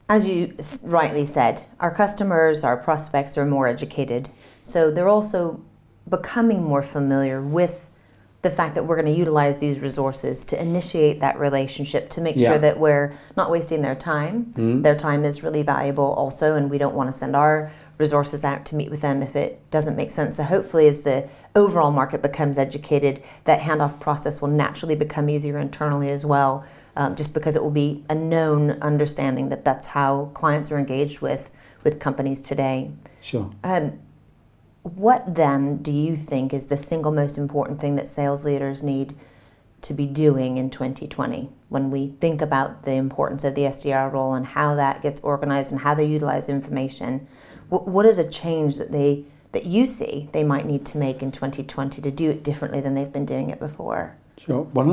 as you rightly said, our customers, our prospects are more educated. So they're also becoming more familiar with the fact that we're going to utilize these resources to initiate that relationship, to make sure that we're not wasting their time. Their time is really valuable also, and we don't want to send our resources out to meet with them if it doesn't make sense. So hopefully as the overall market becomes educated, that handoff process will naturally become easier internally as well, just because it will be a known understanding that that's how clients are engaged with companies today. Sure. What then do you think is the single most important thing that sales leaders need to be doing in 2020 when we think about the importance of the SDR role and how that gets organized and how they utilize information? What is a change that you see they might need to make in 2020 to do it differently than they've been doing it before? Sure. When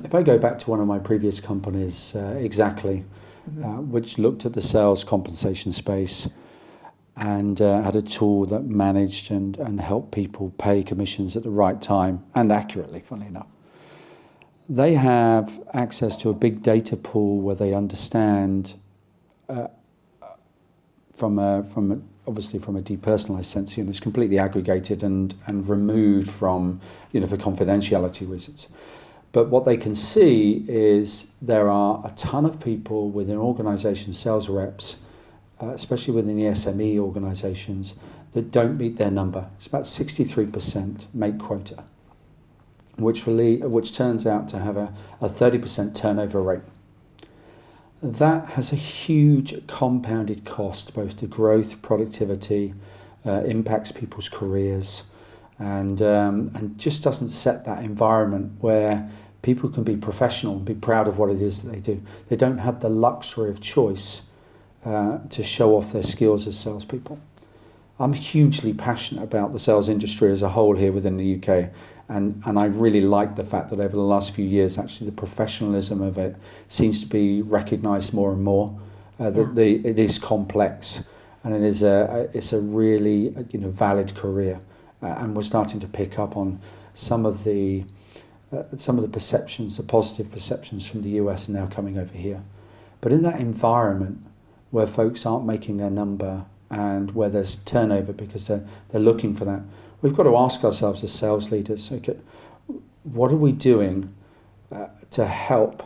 if I go back to one of my previous companies, Exactly, which looked at the sales compensation space and had a tool that managed and helped people pay commissions at the right time and accurately, funnily enough. They have access to a big data pool where they understand obviously from a depersonalized sense, it's completely aggregated and removed from, for confidentiality reasons. But what they can see is there are a ton of people within organizations, sales reps, especially within the SME organizations, that don't meet their number. It's about 63% make quota, which turns out to have a 30% turnover rate. That has a huge compounded cost, both to growth, productivity, impacts people's careers, and just doesn't set that environment where people can be professional and be proud of what it is that they do. They don't have the luxury of choice to show off their skills as salespeople. I'm hugely passionate about the sales industry as a whole here within the UK, and I really like the fact that over the last few years, actually, the professionalism of it seems to be recognised more and more. It is complex, and it's a really valid career, and we're starting to pick up on some of the perceptions, the positive perceptions from the US, now coming over here. But in that environment where folks aren't making their number and where there's turnover because they're looking for that, we've got to ask ourselves as sales leaders, okay, what are we doing to help,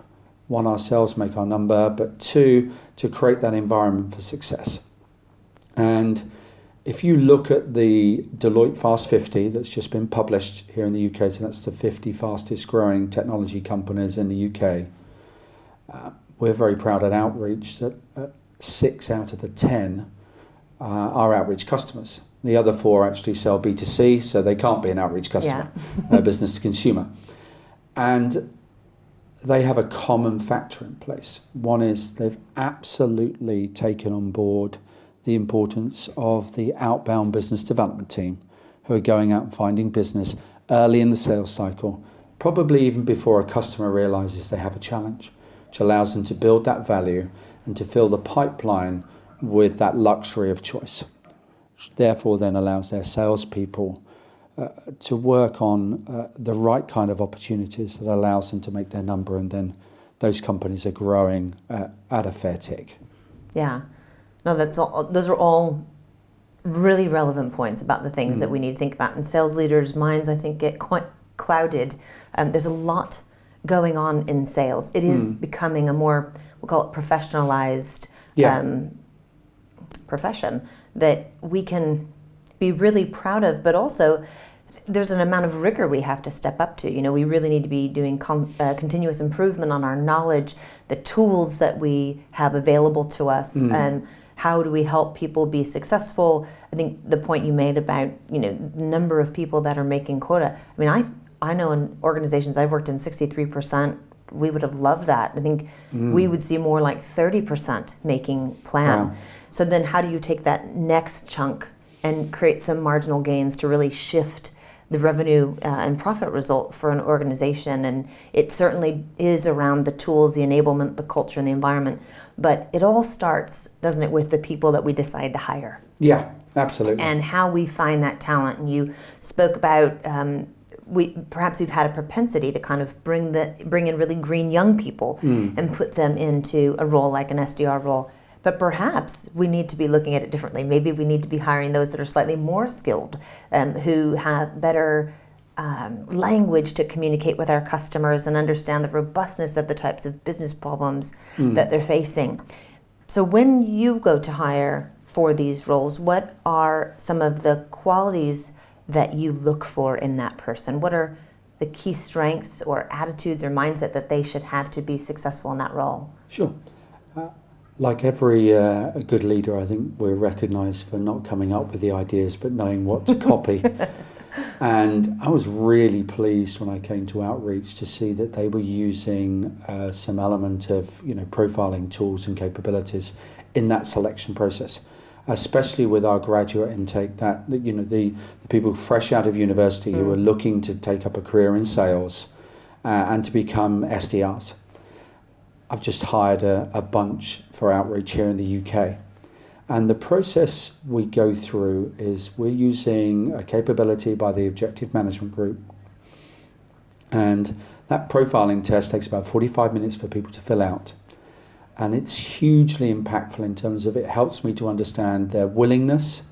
one, ourselves make our number, but two, to create that environment for success. And if you look at the Deloitte Fast 50 that's just been published here in the UK, so that's the 50 fastest growing technology companies in the UK, we're very proud at Outreach that 6 out of the 10 are Outreach customers. The other 4 actually sell B2C, so they can't be an Outreach customer, business to consumer. And they have a common factor in place. One is they've absolutely taken on board the importance of the outbound business development team who are going out and finding business early in the sales cycle, probably even before a customer realizes they have a challenge, which allows them to build that value and to fill the pipeline with that luxury of choice, which therefore then allows their salespeople to work on the right kind of opportunities that allows them to make their number, and then those companies are growing at a fair tick. Yeah. No, those are all really relevant points about the things that we need to think about. And sales leaders' minds, I think, get quite clouded. There's a lot going on in sales. It is becoming a more, we'll call it professionalized profession that we can be really proud of, but also there's an amount of rigor we have to step up to. We really need to be doing continuous improvement on our knowledge, the tools that we have available to us, and how do we help people be successful. I think the point you made about, the number of people that are making quota. I mean, I know in organizations I've worked in, 63%, we would have loved that. I think we would see more like 30% making plan. Wow. So then how do you take that next chunk and create some marginal gains to really shift the revenue and profit result for an organization? And it certainly is around the tools, the enablement, the culture, and the environment. But it all starts, doesn't it, with the people that we decide to hire? Yeah, absolutely. And how we find that talent. And you spoke about perhaps we've had a propensity to kind of bring in really green young people and put them into a role like an SDR role. But perhaps we need to be looking at it differently. Maybe we need to be hiring those that are slightly more skilled, who have better language to communicate with our customers and understand the robustness of the types of business problems that they're facing. So when you go to hire for these roles, what are some of the qualities that you look for in that person? What are the key strengths or attitudes or mindset that they should have to be successful in that role? Sure. Like every good leader, I think we're recognised for not coming up with the ideas, but knowing what to copy. And I was really pleased when I came to Outreach to see that they were using some element of, profiling tools and capabilities in that selection process, especially with our graduate intake. That the people fresh out of university who are looking to take up a career in sales and to become SDRs. I've just hired a bunch for Outreach here in the UK. And the process we go through is we're using a capability by the Objective Management Group. And that profiling test takes about 45 minutes for people to fill out. And it's hugely impactful in terms of it helps me to understand their willingness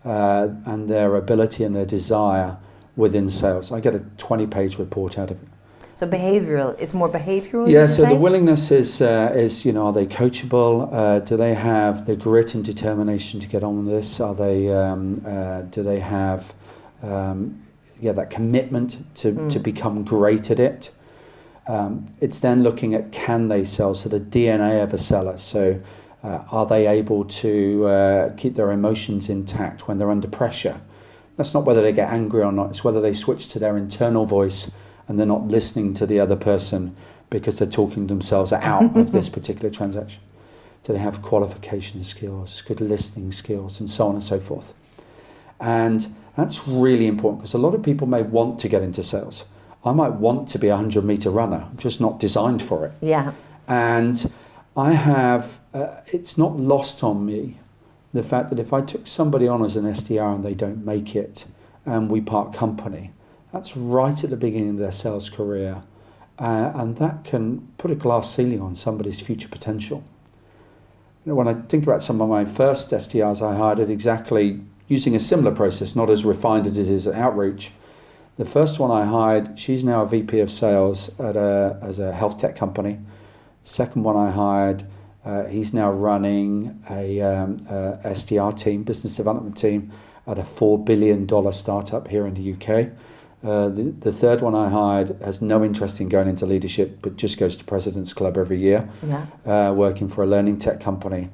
and their ability and their desire within sales. I get a 20-page report out of it. So behavioral, it's more behavioral? Yeah, so the willingness is are they coachable? Do they have the grit and determination to get on with this? Are they, do they have, that commitment to become great at it? It's then looking at can they sell, so the DNA of a seller. So are they able to keep their emotions intact when they're under pressure? That's not whether they get angry or not, it's whether they switch to their internal voice and they're not listening to the other person because they're talking themselves out of this particular transaction. Do they have qualification skills, good listening skills, and so on and so forth? And that's really important because a lot of people may want to get into sales. I might want to be a 100-meter runner. I'm just not designed for it. Yeah. And I have, it's not lost on me, the fact that if I took somebody on as an SDR and they don't make it and we part company, that's right at the beginning of their sales career, and that can put a glass ceiling on somebody's future potential. When I think about some of my first SDRs I hired at exactly using a similar process, not as refined as it is at Outreach. The first one I hired, she's now a VP of sales as a health tech company. Second one I hired, he's now running a SDR team, business development team, at a $4 billion startup here in the UK. The third one I hired has no interest in going into leadership, but just goes to President's Club every year, working for a learning tech company.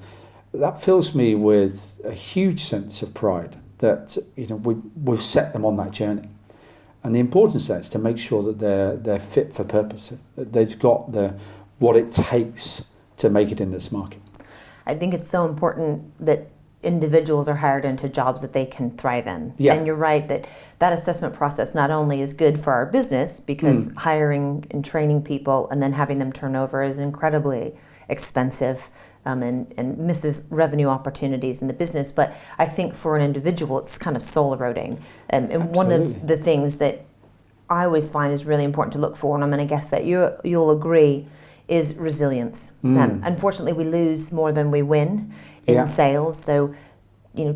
That fills me with a huge sense of pride that we've set them on that journey. And the importance of that is to make sure that they're fit for purpose, that they've got what it takes to make it in this market. I think it's so important that individuals are hired into jobs that they can thrive in. Yeah. And you're right that assessment process not only is good for our business because hiring and training people and then having them turn over is incredibly expensive and misses revenue opportunities in the business, but I think for an individual it's kind of soul eroding. And one of the things that I always find is really important to look for, and I'm going to guess that you'll agree, is resilience. Unfortunately, we lose more than we win in sales. So,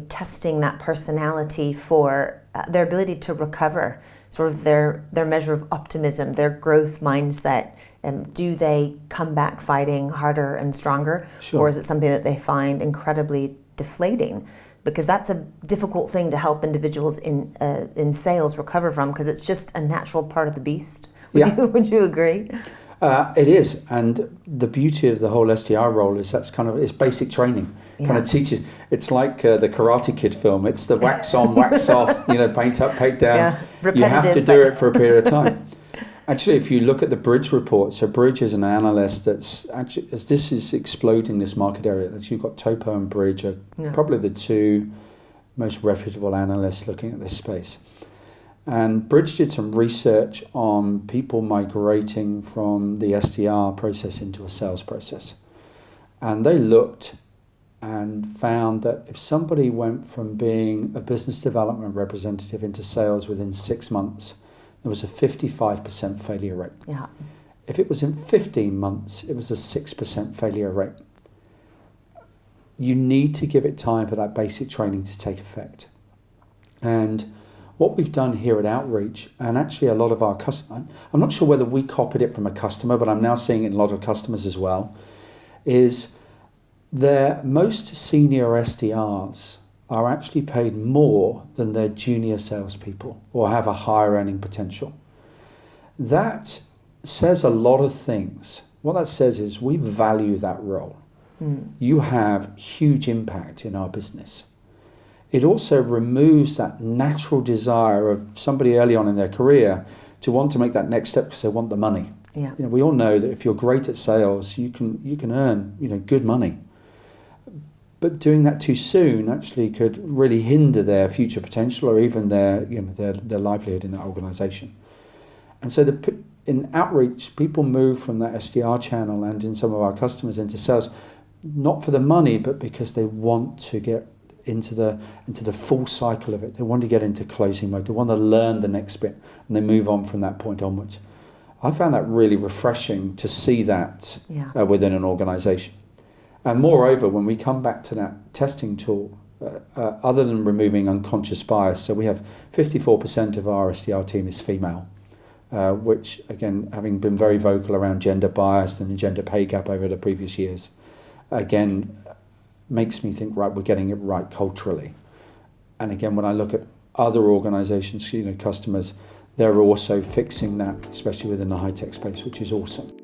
testing that personality for their ability to recover, sort of their measure of optimism, their growth mindset. Do they come back fighting harder and stronger? Sure. Or is it something that they find incredibly deflating? Because that's a difficult thing to help individuals in sales recover from, because it's just a natural part of the beast. Would you agree? It is, and the beauty of the whole SDR role is it's basic training. Kind of teaches. It's like the Karate Kid film. It's the wax on, wax off. Paint up, paint down. You have to do it for a period of time. Actually, if you look at the Bridge report, so Bridge is an analyst that's actually, as this is exploding this market area, that you've got Topo and Bridge are probably the two most reputable analysts looking at this space. And Bridge did some research on people migrating from the SDR process into a sales process. And they looked and found that if somebody went from being a business development representative into sales within 6 months, there was a 55% failure rate. Yeah. If it was in 15 months, it was a 6% failure rate. you need to give it time for that basic training to take effect. And what we've done here at Outreach, and actually a lot of our customers, I'm not sure whether we copied it from a customer, but I'm now seeing it in a lot of customers as well, is their most senior SDRs are actually paid more than their junior salespeople or have a higher earning potential. That says a lot of things. What that says is we value that role. You have huge impact in our business. It also removes that natural desire of somebody early on in their career to want to make that next step because they want the money. Yeah. We all know that if you're great at sales, you can earn good money. But doing that too soon actually could really hinder their future potential or even their livelihood in that organisation. And so in Outreach, people move from that SDR channel and in some of our customers into sales, not for the money, but because they want to get into the full cycle of it. They want to get into closing mode. They want to learn the next bit, and they move on from that point onwards. I found that really refreshing to see that within an organisation. And moreover, when we come back to that testing tool, other than removing unconscious bias, so we have 54% of our SDR team is female, which, again, having been very vocal around gender bias and the gender pay gap over the previous years, again, makes me think, right, we're getting it right culturally. And again, when I look at other organisations, customers, they're also fixing that, especially within the high-tech space, which is awesome.